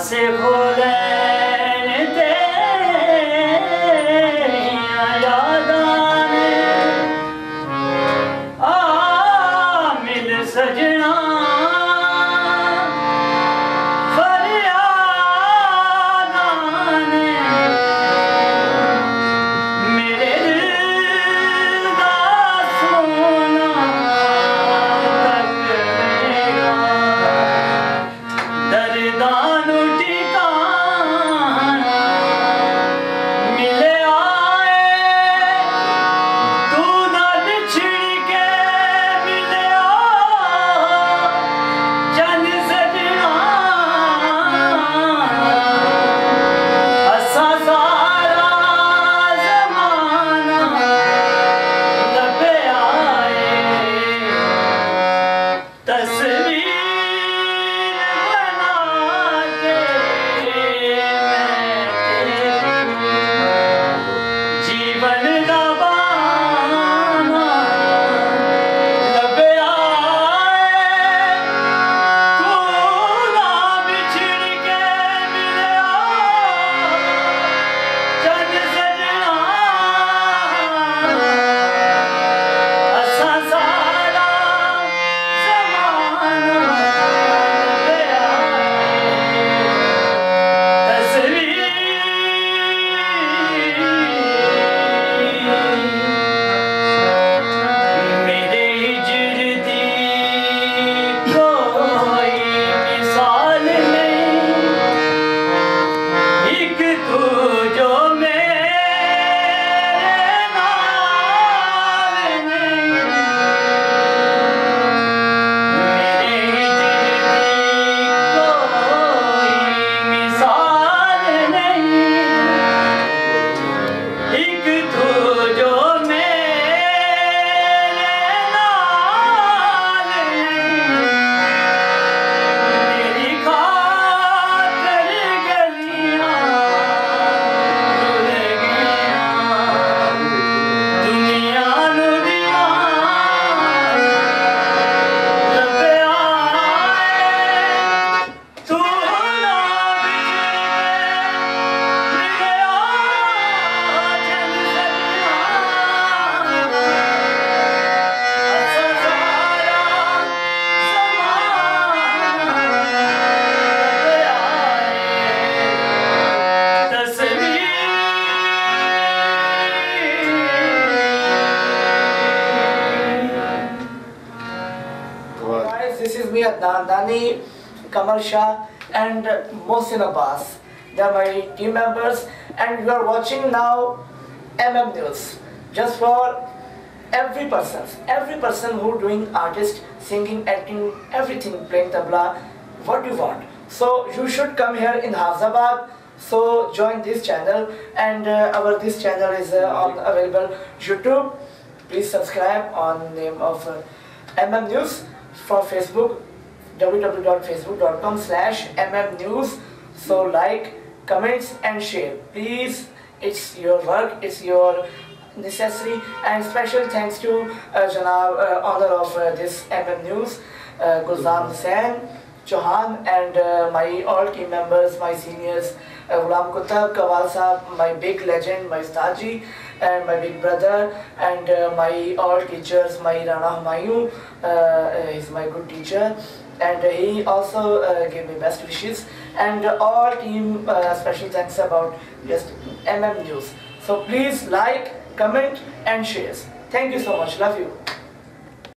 से खोलन ते यादां आ मिल सजना This is me, Dani, Kamal Shah and Mohsin Abbas. They are my team members and you are watching now News. Just for every person who doing artist, singing, acting, everything, playing tabla, what you want. So you should come here in Hafzabad. So join this channel and this channel is on available YouTube. Please subscribe on name of News. For Facebook, www.facebook.com/mmnews. So like, comments and share. Please, it's your work, it's your necessary. And special thanks to owner of this News, Gulzam Hussain, Chauhan, and my all team members, my seniors, Ghulam Kutab, Kawal Sahab, my big legend, my Staji, and my big brother, and my all teachers, my Rana Humayun, is my good teacher, and he also gave me best wishes, and all team special thanks about just News. So please like, comment and share. Thank you so much. Love you.